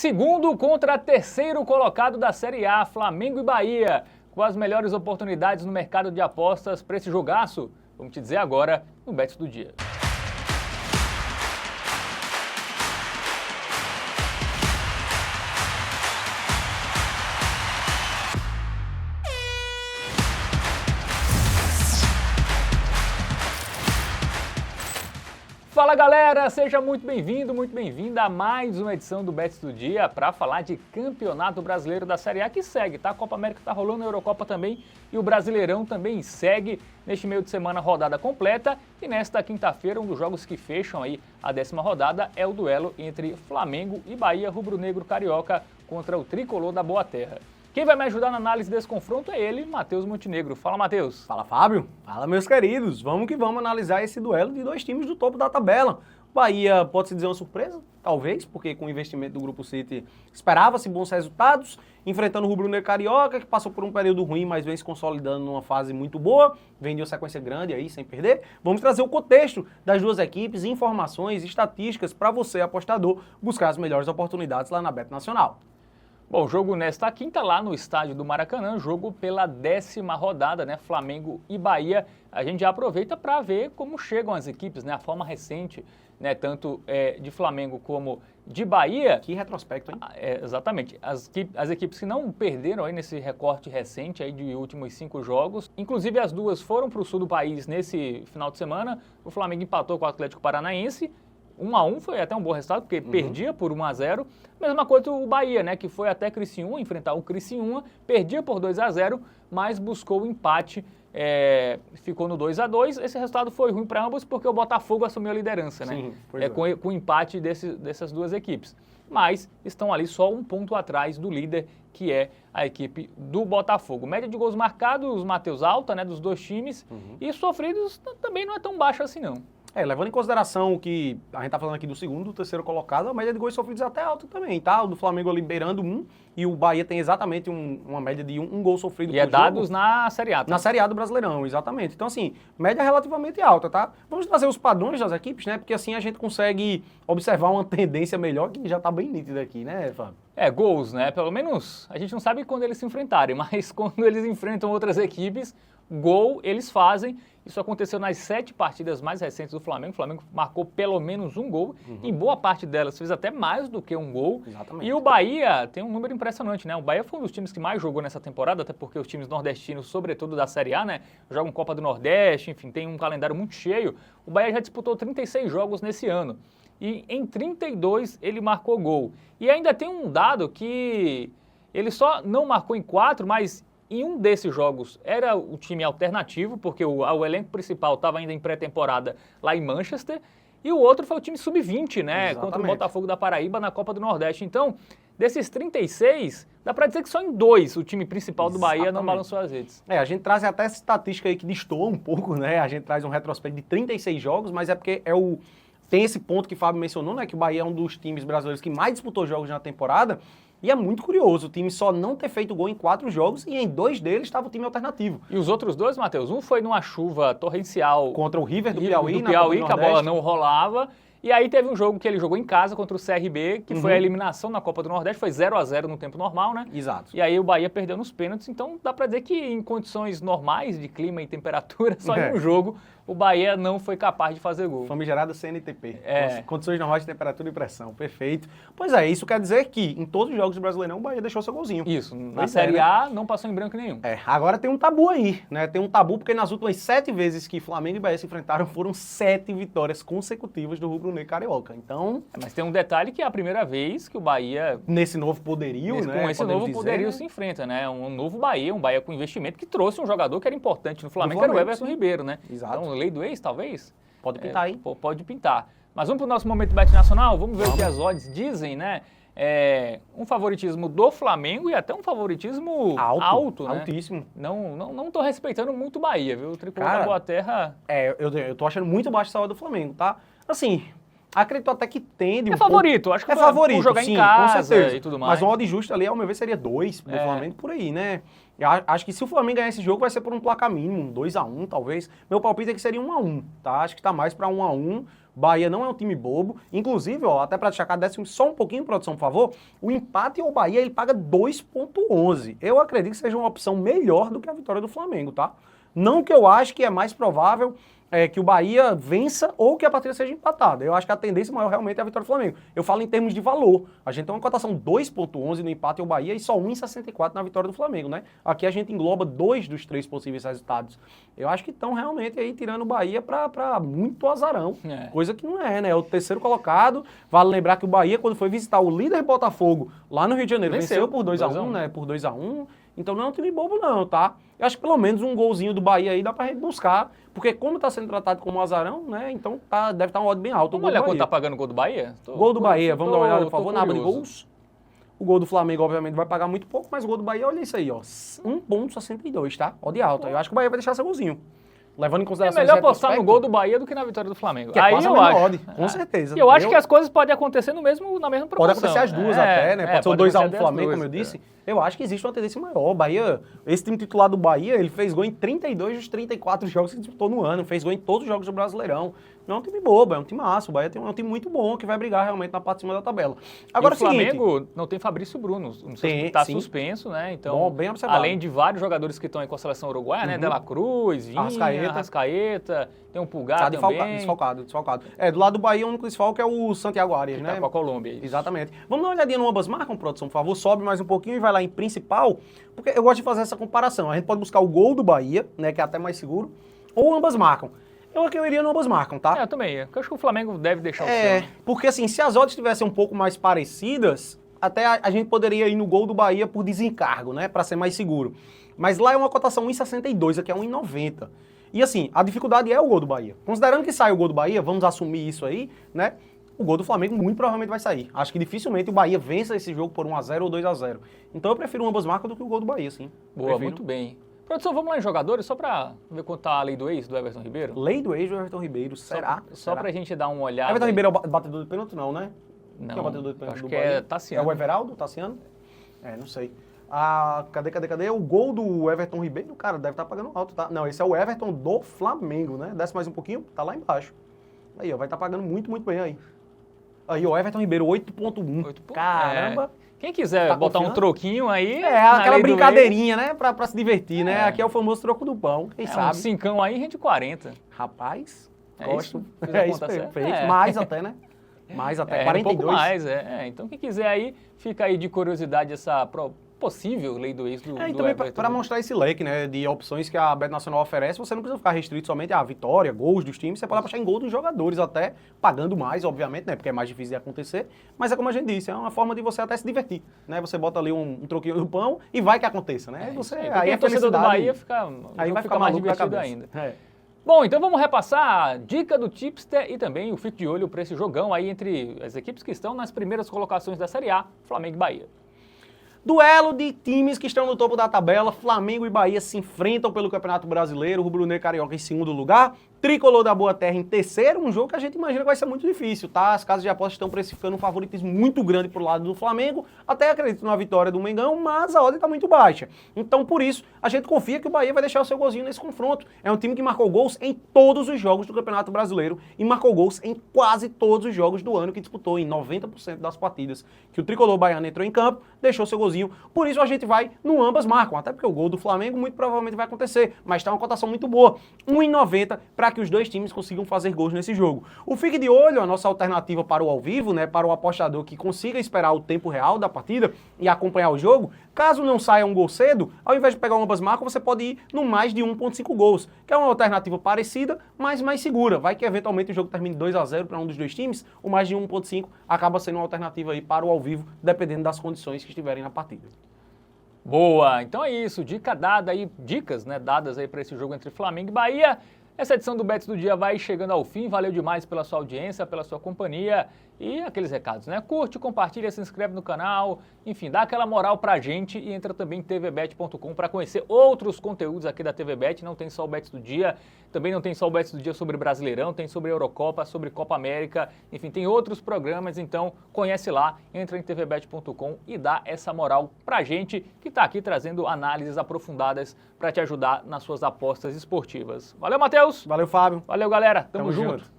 Segundo contra terceiro colocado da Série A, Flamengo e Bahia, com as melhores oportunidades no mercado de apostas para esse jogaço. Vamos te dizer agora no Bets do Dia. Fala galera, seja muito bem-vindo, muito bem-vinda a mais uma edição do Bets do Dia para falar de Campeonato Brasileiro da Série A que segue, tá? A Copa América tá rolando, a Eurocopa também e o Brasileirão também segue neste meio de semana rodada completa e nesta quinta-feira um dos jogos que fecham aí a 10ª rodada é o duelo entre Flamengo e Bahia Rubro-Negro Carioca contra o Tricolor da Boa Terra. Quem vai me ajudar na análise desse confronto é ele, Matheus Montenegro. Fala, Matheus. Fala, Fábio. Fala, meus queridos. Vamos que vamos analisar esse duelo de dois times do topo da tabela. Bahia pode-se dizer uma surpresa, talvez, porque com o investimento do Grupo City esperava-se bons resultados, enfrentando o Rubro-Negro Carioca, que passou por um período ruim, mas vem se consolidando numa fase muito boa, vem de uma sequência grande aí, sem perder. Vamos trazer o contexto das duas equipes, informações, estatísticas, para você, apostador, buscar as melhores oportunidades lá na Bet Nacional. Bom, jogo nesta quinta lá no estádio do Maracanã, jogo pela 10ª rodada, né? Flamengo e Bahia. A gente já aproveita para ver como chegam as equipes, né? A forma recente, né? Tanto de Flamengo como de Bahia. Que retrospecto, hein? Exatamente. As equipes que não perderam aí nesse recorte recente aí de últimos 5 jogos. Inclusive as duas foram para o sul do país nesse final de semana. O Flamengo empatou com o Atlético Paranaense. 1-1 foi até um bom resultado, porque perdia por 1-0. Mesma coisa o Bahia, né, que foi até Criciúma, enfrentar o Criciúma, perdia por 2-0, mas buscou o empate, ficou no 2-2. Esse resultado foi ruim para ambos, porque o Botafogo assumiu a liderança, né? Sim, com o empate dessas duas equipes. Mas estão ali só um ponto atrás do líder, que é a equipe do Botafogo. Média de gols marcados, Matheus, alta, né, dos dois times, e sofridos também não é tão baixa assim, não. Levando em consideração que a gente tá falando aqui do segundo, do terceiro colocado, a média de gols sofridos é até alta também, tá? O do Flamengo ali beirando 1 e o Bahia tem exatamente uma média de um gol sofrido por jogo. E dados na Série A. Tá? Na Série A do Brasileirão, exatamente. Então, assim, média relativamente alta, tá? Vamos trazer os padrões das equipes, né? Porque assim a gente consegue observar uma tendência melhor que já tá bem nítida aqui, né, Fábio? Gols, né? Pelo menos a gente não sabe quando eles se enfrentarem, mas quando eles enfrentam outras equipes, gol eles fazem. Isso aconteceu nas 7 partidas mais recentes do Flamengo. O Flamengo marcou pelo menos um gol. Em boa parte delas fez até mais do que um gol. Exatamente. E o Bahia tem um número impressionante, né? O Bahia foi um dos times que mais jogou nessa temporada, até porque os times nordestinos, sobretudo da Série A, né? Jogam Copa do Nordeste, enfim, tem um calendário muito cheio. O Bahia já disputou 36 jogos nesse ano. E em 32 ele marcou gol. E ainda tem um dado que ele só não marcou em 4, mas em um desses jogos era o time alternativo, porque o elenco principal estava ainda em pré-temporada lá em Manchester, e o outro foi o time sub-20, né? Exatamente. Contra o Botafogo da Paraíba na Copa do Nordeste. Então, desses 36, dá para dizer que só em 2 o time principal do Bahia não balançou as redes. A gente traz até essa estatística aí que destoa um pouco, né? A gente traz um retrospecto de 36 jogos, mas é porque tem esse ponto que o Fábio mencionou, né? Que o Bahia é um dos times brasileiros que mais disputou jogos na temporada. E é muito curioso o time só não ter feito gol em 4 jogos e em 2 deles estava o time alternativo. E os outros dois, Matheus? Um foi numa chuva torrencial Contra o River do Piauí, que a bola não rolava. E aí teve um jogo que ele jogou em casa contra o CRB, que foi a eliminação na Copa do Nordeste, foi 0-0 no tempo normal, né? Exato. E aí o Bahia perdeu nos pênaltis, então dá pra dizer que em condições normais de clima e temperatura, só em um jogo, o Bahia não foi capaz de fazer gol. Famigerada CNTP. Condições normais de temperatura e pressão. Perfeito. Pois é, isso quer dizer que em todos os jogos do Brasileirão o Bahia deixou seu golzinho. Isso, na Série A não passou em branco nenhum. Agora tem um tabu aí, né? Tem um tabu porque nas últimas 7 vezes que Flamengo e Bahia se enfrentaram foram 7 vitórias consecutivas do Rubro-Negro Carioca. Então... Mas tem um detalhe que é a primeira vez que o Bahia... Nesse novo poderio, né? Com esse novo poderio se enfrenta, né? Um novo Bahia, um Bahia com investimento que trouxe um jogador que era importante no Flamengo, que era o Everton Ribeiro, né? Exato. Então, lei do ex, talvez? Pode pintar, hein? Pode pintar. Mas vamos para o nosso momento Bet Nacional? Vamos ver o que as odds dizem, né? Um favoritismo do Flamengo e até um favoritismo alto, né? Altíssimo. Não tô respeitando muito o Bahia, viu? O Tricolor da Boa Terra... Eu tô achando muito baixo essa odd do Flamengo, tá? Assim, Acredito até que tende É favorito, acho que é favorito, por jogar sim, em casa com certeza. e tudo mais. Mas uma odd justa ali, ao meu ver, seria 2 do Flamengo por aí, né? Eu acho que se o Flamengo ganhar esse jogo, vai ser por um placar mínimo, 2-1, talvez. Meu palpite é que seria 1-1, tá? Acho que tá mais pra 1-1. Bahia não é um time bobo. Inclusive, ó, até pra destacar, desce só um pouquinho, produção, por favor. O empate ao Bahia, ele paga 2,11. Eu acredito que seja uma opção melhor do que a vitória do Flamengo, tá? Não que eu acho que é mais provável que o Bahia vença ou que a partida seja empatada. Eu acho que a tendência maior realmente é a vitória do Flamengo. Eu falo em termos de valor. A gente tem uma cotação 2,11 no empate ao Bahia e só 1,64 na vitória do Flamengo, né? Aqui a gente engloba 2 dos 3 possíveis resultados. Eu acho que estão realmente aí tirando o Bahia para muito azarão. Coisa que não é, né? É o terceiro colocado. Vale lembrar que o Bahia, quando foi visitar o líder Botafogo lá no Rio de Janeiro, venceu por 2-1, né? Por 2-1. Então não é um time bobo não, tá? Eu acho que pelo menos um golzinho do Bahia aí dá pra gente buscar, porque como tá sendo tratado como um azarão, né, então deve estar um odd bem alto. Vamos olhar quanto tá pagando o gol do Bahia? Gol do Bahia, vamos dar uma olhada, por favor, na aba de gols. O gol do Flamengo, obviamente, vai pagar muito pouco, mas o gol do Bahia, olha isso aí, ó, 1,62, tá? Odd alta. Eu acho que o Bahia vai deixar seu golzinho. Levando em consideração é melhor apostar no gol do Bahia do que na vitória do Flamengo. Que é aí eu acho. Odd, com certeza. E eu acho que as coisas podem acontecer na mesma proporção. Pode acontecer as duas até, né? Pode ser o 2-1 do Flamengo, duas, como eu disse. Eu acho que existe uma tendência maior. O Bahia, esse time titular do Bahia, ele fez gol em 32 dos 34 jogos que disputou no ano. Fez gol em todos os jogos do Brasileirão. Não é um time bobo, é um time massa. O Bahia é um time muito bom que vai brigar realmente na parte de cima da tabela. Agora, o Flamengo não tem Fabrício Bruno. Está suspenso, né? Então, bom, bem observado. Além de vários jogadores que estão aí com a seleção uruguaia, né? Dela Cruz, Vinha, Arrascaeta, tem um Pulgar também. Desfalcado. Do lado do Bahia, o único desfalque é o Santiago Arias, né? Tá com a Colômbia. Isso. Exatamente. Vamos dar uma olhadinha no ambas marcam, produção, por favor. Sobe mais um pouquinho e vai lá em principal, porque eu gosto de fazer essa comparação. A gente pode buscar o gol do Bahia, né, que é até mais seguro, ou ambas marcam. Eu iria no ambas marcam, tá? Eu também. Eu acho que o Flamengo deve deixar o seu. Porque assim, se as odds estivessem um pouco mais parecidas, até a gente poderia ir no gol do Bahia por desencargo, né, para ser mais seguro. Mas lá é uma cotação 1,62, aqui é 1,90. E assim, a dificuldade é o gol do Bahia. Considerando que sai o gol do Bahia, vamos assumir isso aí, né? O gol do Flamengo muito provavelmente vai sair. Acho que dificilmente o Bahia vença esse jogo por 1-0 ou 2-0. Então eu prefiro ambas marcas do que o gol do Bahia, sim. Boa, muito bem. Produção, vamos lá em jogadores, só para ver quanto tá a lei do ex do Everton Ribeiro? Lei do ex do Everton Ribeiro, será? Só pra gente dar uma olhada. Everton Ribeiro é o batedor de pênalti, não, né? Não, quem é o batedor de pênalti acho do que Bahia? é Tassiano. É o Everaldo, Tassiano? Não sei. Cadê? O gol do Everton Ribeiro, cara, deve estar pagando alto, tá? Não, esse é o Everton do Flamengo, né? Desce mais um pouquinho, tá lá embaixo. Aí, ó, vai estar pagando muito, muito bem aí. Aí, ó, Everton Ribeiro, 8,1. Caramba! Quem quiser botar um troquinho aí... aquela brincadeirinha, né? Pra se divertir, né? Aqui é o famoso troco do pão, quem sabe. Um cincão aí rende 40. Rapaz, gosto. Isso, perfeito. Mais até, né? Mais até, 42. Um pouco mais, Então, quem quiser aí, fica aí de curiosidade essa possível lei do ex do e também para mostrar esse leque, né, de opções que a Bet Nacional oferece, você não precisa ficar restrito somente à vitória, gols dos times, você pode apostar em gol dos jogadores até, pagando mais, obviamente, né, porque é mais difícil de acontecer, mas é como a gente disse, é uma forma de você até se divertir, né, você bota ali um troquinho no pão e vai que aconteça, né, aí a torcida do Bahia aí vai ficar mais divertido ainda. Bom, então vamos repassar a dica do tipster e também o fique de olho para esse jogão aí entre as equipes que estão nas primeiras colocações da Série A, Flamengo e Bahia. Duelo de times que estão no topo da tabela, Flamengo e Bahia se enfrentam pelo Campeonato Brasileiro, Rubro-Negro Carioca em segundo lugar, Tricolor da Boa Terra em terceiro, um jogo que a gente imagina que vai ser muito difícil, tá? As casas de apostas estão precificando um favoritismo muito grande pro lado do Flamengo, até acredito na vitória do Mengão, mas a odd está muito baixa. Então, por isso, a gente confia que o Bahia vai deixar o seu golzinho nesse confronto. É um time que marcou gols em todos os jogos do Campeonato Brasileiro e marcou gols em quase todos os jogos do ano que disputou, em 90% das partidas que o Tricolor baiano entrou em campo, deixou seu golzinho. Por isso a gente vai no ambas marcam, até porque o gol do Flamengo muito provavelmente vai acontecer, mas está uma cotação muito boa, 1,90 para que os dois times consigam fazer gols nesse jogo. O Fique de Olho, a nossa alternativa para o ao vivo, né, para o apostador que consiga esperar o tempo real da partida e acompanhar o jogo, caso não saia um gol cedo, ao invés de pegar um ambas marcam, você pode ir no mais de 1,5 gols, que é uma alternativa parecida, mas mais segura. Vai que eventualmente o jogo termine 2-0 para um dos dois times, o mais de 1,5 acaba sendo uma alternativa aí para o ao vivo, dependendo das condições que estiverem na partida. Boa, então é isso, dica dada aí, dicas, né, dadas aí para esse jogo entre Flamengo e Bahia. Essa edição do Bets do Dia vai chegando ao fim, valeu demais pela sua audiência, pela sua companhia E aqueles recados, né? Curte, compartilha, se inscreve no canal, enfim, dá aquela moral pra gente e entra também em tvbet.com para conhecer outros conteúdos aqui da TVBet. Não tem só o Bets do Dia, também não tem só o Bets do Dia sobre Brasileirão, tem sobre Eurocopa, sobre Copa América, enfim, tem outros programas, então conhece lá, entra em tvbet.com e dá essa moral pra gente que tá aqui trazendo análises aprofundadas para te ajudar nas suas apostas esportivas. Valeu, Matheus! Valeu, Fábio. Valeu, galera! Tamo Tamo junto. junto.